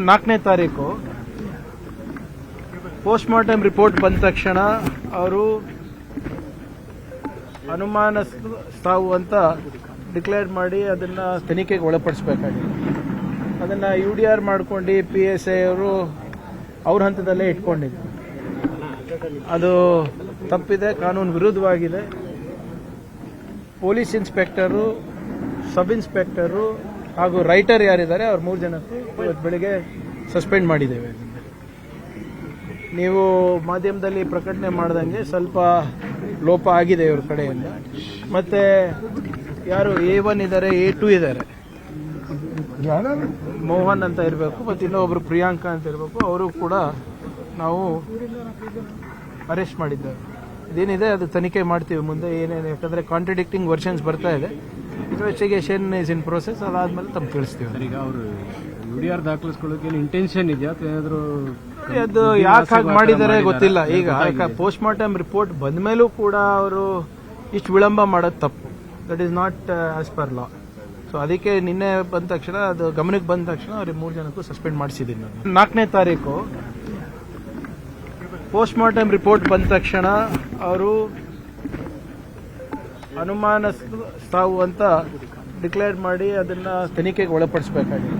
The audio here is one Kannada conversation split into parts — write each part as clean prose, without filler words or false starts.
4ನೇ ತಾರೀಕು ಪೋಸ್ಟ್ ಮಾರ್ಟಮ್ ರಿಪೋರ್ಟ್ ಬಂದ ತಕ್ಷಣ ಅವರು ಅನುಮಾನ ಸಾವು ಅಂತ ಡಿಕ್ಲೇರ್ ಮಾಡಿ ಅದನ್ನ ತನಿಖೆಗೆ ಒಳಪಡಿಸಬೇಕಾಗಿದೆ. ಅದನ್ನ UDR ಮಾಡ್ಕೊಂಡು PSI ಅವರು ಅವ್ರ ಹಂತದಲ್ಲೇ ಇಟ್ಕೊಂಡಿದ್ರು. ಅದು ತಪ್ಪಿದೆ, ಕಾನೂನು ವಿರುದ್ಧವಾಗಿದೆ. ಪೊಲೀಸ್ ಇನ್ಸ್ಪೆಕ್ಟರು, ಸಬ್ ಇನ್ಸ್ಪೆಕ್ಟರು ಹಾಗೂ ರೈಟರ್ ಯಾರಿದ್ದಾರೆ ಅವ್ರ 3 ಜನಕ್ಕೂ ಇವತ್ತು ಬೆಳಿಗ್ಗೆ ಸಸ್ಪೆಂಡ್ ಮಾಡಿದ್ದೇವೆ. ನೀವು ಮಾಧ್ಯಮದಲ್ಲಿ ಪ್ರಕಟಣೆ ಮಾಡ್ದಂಗೆ ಸ್ವಲ್ಪ ಲೋಪ ಆಗಿದೆ ಇವ್ರ ಕಡೆಯಿಂದ. ಮತ್ತೆ ಯಾರು A1 ಇದ್ದಾರೆ, A2 ಇದ್ದಾರೆ, ಮೋಹನ್ ಅಂತ ಇರಬೇಕು, ಮತ್ತೆ ಇನ್ನೊಬ್ರು ಪ್ರಿಯಾಂಕಾ ಅಂತ ಇರಬೇಕು, ಅವರು ಕೂಡ ನಾವು ಅರೆಸ್ಟ್ ಮಾಡಿದ್ದೇವೆ. ಇದೇನಿದೆ ಅದು ತನಿಖೆ ಮಾಡ್ತೀವಿ ಮುಂದೆ ಏನೇನು, ಯಾಕಂದ್ರೆ ಕಾಂಟ್ರಡಿಕ್ಟಿಂಗ್ ವರ್ಷನ್ಸ್ ಬರ್ತಾ ಇದೆ. ಇನ್ವೆಸ್ಟಿಗೇಷನ್ ಇಸ್ ಇನ್ ಪ್ರೋಸೆಸ್, ಅದಾದ್ಮೇಲೆ ತಮ್ಗೆ ತಿಳಿಸ್ತೀವಿ. ಈಗ ಅವರು UDR ದಾಖಲಿಸ್ಕೊಳ್ಳೋಕೆ ಇಂಟೆನ್ಷನ್ ಇದೆಯಾ ಏನಾದ್ರು? ಅದು ಯಾಕೆ ಹಾಗೆ ಮಾಡಿದ್ದಾರೆ ಗೊತ್ತಿಲ್ಲ. ಈಗ ಪೋಸ್ಟ್ ಮಾರ್ಟಮ್ ರಿಪೋರ್ಟ್ ಬಂದ ಮೇಲೂ ಕೂಡ ಅವರು ಇಷ್ಟು ವಿಳಂಬ ಮಾಡೋದು ತಪ್ಪು. That is not as per law. So ಅದಕ್ಕೆ ನಿನ್ನೆ ಬಂದ ತಕ್ಷಣ, ಅದು ಗಮನಕ್ಕೆ ಬಂದ ತಕ್ಷಣ ಅವ್ರಿಗೆ 3 ಜನಕ್ಕೂ ಸಸ್ಪೆಂಡ್ ಮಾಡಿಸಿದ್ದೀನಿ ನಾನು. 4ನೇ ತಾರೀಕು ಪೋಸ್ಟ್ ಮಾರ್ಟಮ್ ರಿಪೋರ್ಟ್ ಬಂದ ತಕ್ಷಣ ಅವರು ಅನುಮಾನ ಸಾವು ಅಂತ ಡಿಕ್ಲೇರ್ ಮಾಡಿ ಅದನ್ನ ತನಿಖೆಗೆ ಒಳಪಡಿಸಬೇಕಾಗಿದೆ.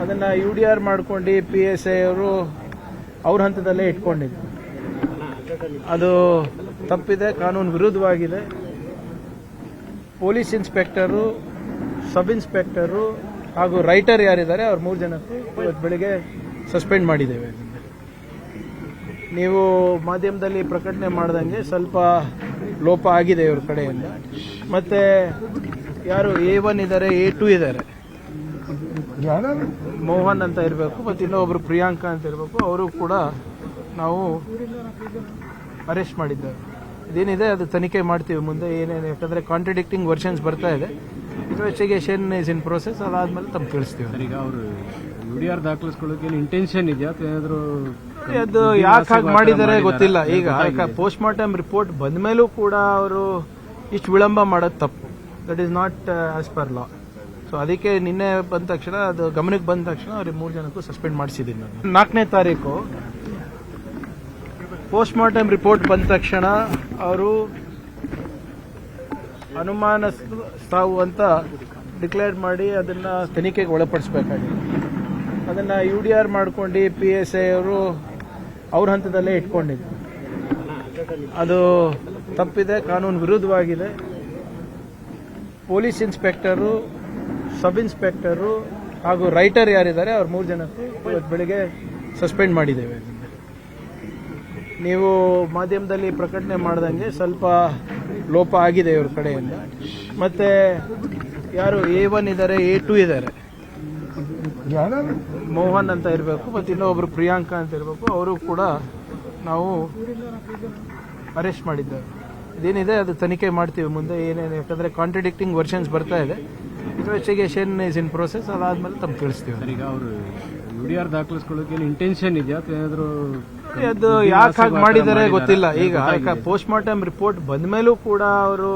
ಅದನ್ನ UDR ಮಾಡ್ಕೊಂಡು PSI ಅವರು ಅವ್ರ ಹಂತದಲ್ಲೇ ಇಟ್ಕೊಂಡಿದ್ರು. ಅದು ತಪ್ಪಿದೆ, ಕಾನೂನು ವಿರುದ್ಧವಾಗಿದೆ. ಪೊಲೀಸ್ ಇನ್ಸ್ಪೆಕ್ಟರು, ಸಬ್ ಇನ್ಸ್ಪೆಕ್ಟರು ಹಾಗೂ ರೈಟರ್ ಯಾರಿದ್ದಾರೆ ಅವ್ರ 3 ಜನಕ್ಕೂ ಇವತ್ತು ಬೆಳಿಗ್ಗೆ ಸಸ್ಪೆಂಡ್ ಮಾಡಿದ್ದೇವೆ. ನೀವು ಮಾಧ್ಯಮದಲ್ಲಿ ಪ್ರಕಟಣೆ ಮಾಡ್ದಂಗೆ ಸ್ವಲ್ಪ ಲೋಪ ಆಗಿದೆ ಇವ್ರ ಕಡೆಯಿಂದ. ಮತ್ತೆ ಯಾರು A1 ಇದ್ದಾರೆ, A2 ಇದ್ದಾರೆ, ಮೋಹನ್ ಅಂತ ಇರಬೇಕು, ಮತ್ತೆ ಇನ್ನೊಬ್ರು ಪ್ರಿಯಾಂಕಾ ಅಂತ ಇರಬೇಕು, ಅವರು ಕೂಡ ನಾವು ಅರೆಸ್ಟ್ ಮಾಡಿದ್ದೇವೆ. ಇದೇನಿದೆ ಅದು ತನಿಖೆ ಮಾಡ್ತೀವಿ ಮುಂದೆ ಏನೇನು, ಯಾಕಂದ್ರೆ ಕಾಂಟ್ರಡಿಕ್ಟಿಂಗ್ ವರ್ಷನ್ಸ್ ಬರ್ತಾ ಇದೆ. ಇನ್ವೆಸ್ಟಿಗೇಷನ್ ಇಸ್ ಇನ್ ಪ್ರೋಸೆಸ್, ಅದಾದ್ಮೇಲೆ ತಮ್ಗೆ ತಿಳಿಸ್ತೀವಿ. ಈಗ ಅವರು UDR ದಾಖಲಿಸ್ಕೊಳ್ಳೋಕೆ ಇಂಟೆನ್ಷನ್ ಇದೆಯಾ ಏನಾದ್ರು? ಅದು ಯಾಕೆ ಹಾಗೆ ಮಾಡಿದ್ದಾರೆ ಗೊತ್ತಿಲ್ಲ. ಈಗ ಪೋಸ್ಟ್ ಮಾರ್ಟಮ್ ರಿಪೋರ್ಟ್ ಬಂದ ಮೇಲೂ ಕೂಡ ಅವರು ಇಷ್ಟು ವಿಳಂಬ ಮಾಡೋದು ತಪ್ಪು. That is not as per law. So ಅದಕ್ಕೆ ನಿನ್ನೆ ಬಂದ ತಕ್ಷಣ, ಅದು ಗಮನಕ್ಕೆ ಬಂದ ತಕ್ಷಣ ಅವ್ರಿಗೆ 3 ಜನಕ್ಕೂ ಸಸ್ಪೆಂಡ್ ಮಾಡಿಸಿದ್ದೀನಿ ನಾನು. 4ನೇ ತಾರೀಕು ಪೋಸ್ಟ್ ಮಾರ್ಟಮ್ ರಿಪೋರ್ಟ್ ಬಂದ ತಕ್ಷಣ ಅವರು ಅನುಮಾನ ಸಾವು ಅಂತ ಡಿಕ್ಲೇರ್ ಮಾಡಿ ಅದನ್ನ ತನಿಖೆಗೆ ಒಳಪಡಿಸಬೇಕಾಗಿದೆ. ಅದನ್ನ UDR ಮಾಡ್ಕೊಂಡು PSI ಅವರು ಅವ್ರ ಹಂತದಲ್ಲೇ ಇಟ್ಕೊಂಡಿದ್ರು. ಅದು ತಪ್ಪಿದೆ, ಕಾನೂನು ವಿರುದ್ಧವಾಗಿದೆ. ಪೊಲೀಸ್ ಇನ್ಸ್ಪೆಕ್ಟರು, ಸಬ್ ಇನ್ಸ್ಪೆಕ್ಟರು ಹಾಗೂ ರೈಟರ್ ಯಾರಿದ್ದಾರೆ ಅವ್ರ 3 ಜನಕ್ಕೂ ಇವತ್ತು ಬೆಳಿಗ್ಗೆ ಸಸ್ಪೆಂಡ್ ಮಾಡಿದ್ದೇವೆ. ನೀವು ಮಾಧ್ಯಮದಲ್ಲಿ ಪ್ರಕಟಣೆ ಮಾಡ್ದಂಗೆ ಸ್ವಲ್ಪ ಲೋಪ ಆಗಿದೆ ಇವ್ರ ಕಡೆಯಿಂದ. ಮತ್ತೆ ಯಾರು A1 ಇದ್ದಾರೆ, A2 ಇದ್ದಾರೆ, ಮೋಹನ್ ಅಂತ ಇರಬೇಕು, ಮತ್ತೆ ಇನ್ನೊಬ್ರು ಪ್ರಿಯಾಂಕಾ ಅಂತ ಇರಬೇಕು, ಅವರು ಕೂಡ ನಾವು ಅರೆಸ್ಟ್ ಮಾಡಿದ್ದೇವೆ. ಇದೇನಿದೆ ಅದು ತನಿಖೆ ಮಾಡ್ತೀವಿ ಮುಂದೆ ಏನೇನು, ಯಾಕಂದ್ರೆ ಕಾಂಟ್ರಡಿಕ್ಟಿಂಗ್ ವರ್ಷನ್ಸ್ ಬರ್ತಾ ಇದೆ. ಇನ್ವೆಸ್ಟಿಗೇಷನ್ ಇಸ್ ಇನ್ ಪ್ರೋಸೆಸ್, ಅದಾದ್ಮೇಲೆ ತಮ್ಗೆ ತಿಳಿಸ್ತೀವಿ. ಈಗ ಅವರು UDR ದಾಖಲಿಸ್ಕೊಳ್ಳೋಕೆ ಇಂಟೆನ್ಷನ್ ಇದೆಯಾ ಏನಾದ್ರು? ಅದು ಯಾಕೆ ಹಾಗೆ ಮಾಡಿದ್ದಾರೆ ಗೊತ್ತಿಲ್ಲ. ಈಗ ಪೋಸ್ಟ್ ಮಾರ್ಟಮ್ ರಿಪೋರ್ಟ್ ಬಂದ ಮೇಲೂ ಕೂಡ ಅವರು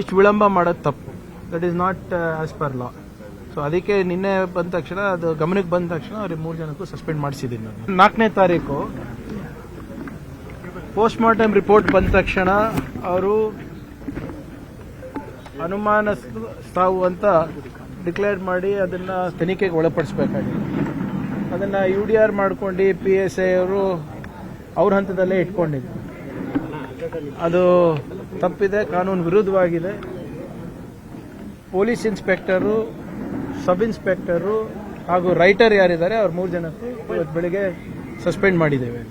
ಇಷ್ಟು ವಿಳಂಬ ಮಾಡೋದು ತಪ್ಪು. That is not as per law. So ಅದಕ್ಕೆ ನಿನ್ನೆ ಬಂದ ತಕ್ಷಣ, ಅದು ಗಮನಕ್ಕೆ ಬಂದ ತಕ್ಷಣ ಅವ್ರಿಗೆ 3 ಜನಕ್ಕೂ ಸಸ್ಪೆಂಡ್ ಮಾಡಿಸಿದ್ದೀನಿ ನಾನು. 4ನೇ ತಾರೀಕು ಪೋಸ್ಟ್ ಮಾರ್ಟಮ್ ರಿಪೋರ್ಟ್ ಬಂದ ತಕ್ಷಣ ಅವರು ಅನುಮಾನ ಸಾವು ಅಂತ ಡಿಕ್ಲೇರ್ ಮಾಡಿ ಅದನ್ನ ತನಿಖೆಗೆ ಒಳಪಡಿಸಬೇಕಾಗಿದೆ. ಅದನ್ನ UDR ಮಾಡ್ಕೊಂಡು PSI ಅವರು ಅವ್ರ ಹಂತದಲ್ಲೇ ಇಟ್ಕೊಂಡಿದ್ರು. ಅದು ತಪ್ಪಿದೆ, ಕಾನೂನು ವಿರುದ್ಧವಾಗಿದೆ. ಪೊಲೀಸ್ ಇನ್ಸ್ಪೆಕ್ಟರು, ಸಬ್ ಇನ್ಸ್ಪೆಕ್ಟರು ಹಾಗೂ ರೈಟರ್ ಯಾರಿದ್ದಾರೆ ಅವ್ರ 3 ಜನಕ್ಕೂ ಇವತ್ತು ಬೆಳಿಗ್ಗೆ ಸಸ್ಪೆಂಡ್ ಮಾಡಿದ್ದೇವೆ.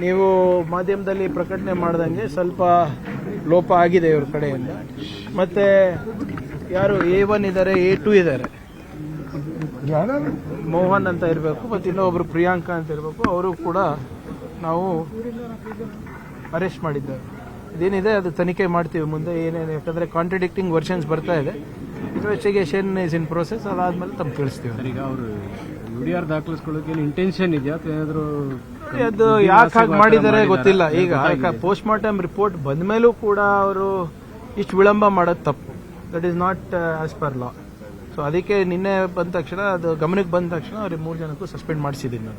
ನೀವು ಮಾಧ್ಯಮದಲ್ಲಿ ಪ್ರಕಟಣೆ ಮಾಡ್ದಂಗೆ ಸ್ವಲ್ಪ ಲೋಪ ಆಗಿದೆ ಇವ್ರ ಕಡೆಯಿಂದ. ಮತ್ತೆ ಯಾರು A1 ಇದ್ದಾರೆ, A2 ಇದ್ದಾರೆ, ಮೋಹನ್ ಅಂತ ಇರಬೇಕು, ಮತ್ತೆ ಇನ್ನೊಬ್ರು ಪ್ರಿಯಾಂಕಾ ಅಂತ ಇರಬೇಕು, ಅವರು ಕೂಡ ನಾವು ಅರೆಸ್ಟ್ ಮಾಡಿದ್ದೇವೆ. ಇದೇನಿದೆ ಅದು ತನಿಖೆ ಮಾಡ್ತೀವಿ ಮುಂದೆ ಏನೇನು, ಯಾಕಂದ್ರೆ ಕಾಂಟ್ರಡಿಕ್ಟಿಂಗ್ ವರ್ಷನ್ಸ್ ಬರ್ತಾ ಇದೆ. ಇನ್ವೆಸ್ಟಿಗೇಷನ್ ಇಸ್ ಇನ್ ಪ್ರೋಸೆಸ್, ಅದಾದ್ಮೇಲೆ ತಮ್ಗೆ ತಿಳಿಸ್ತೀವಿ. ಈಗ ಅವರು UDR ದಾಖಲಿಸ್ಕೊಳ್ಳೋಕೆ ಇಂಟೆನ್ಷನ್ ಇದೆಯಾ ಏನಾದ್ರು? ಅದು ಯಾಕೆ ಹಾಗೆ ಮಾಡಿದ್ದಾರೆ ಗೊತ್ತಿಲ್ಲ. ಈಗ ಪೋಸ್ಟ್ ಮಾರ್ಟಮ್ ರಿಪೋರ್ಟ್ ಬಂದ ಮೇಲೂ ಕೂಡ ಅವರು ಇಷ್ಟು ವಿಳಂಬ ಮಾಡೋದು ತಪ್ಪು. That is not as per law. So ಅದಕ್ಕೆ ನಿನ್ನೆ ಬಂದ ತಕ್ಷಣ ಅದು ಗಮನಕ್ಕೆ ಬಂದ ತಕ್ಷಣ ಅವ್ರಿಗೆ 3 ಜನಕ್ಕೂ ಸಸ್ಪೆಂಡ್ ಮಾಡಿಸಿದ್ದೀನಿ ನಾನು.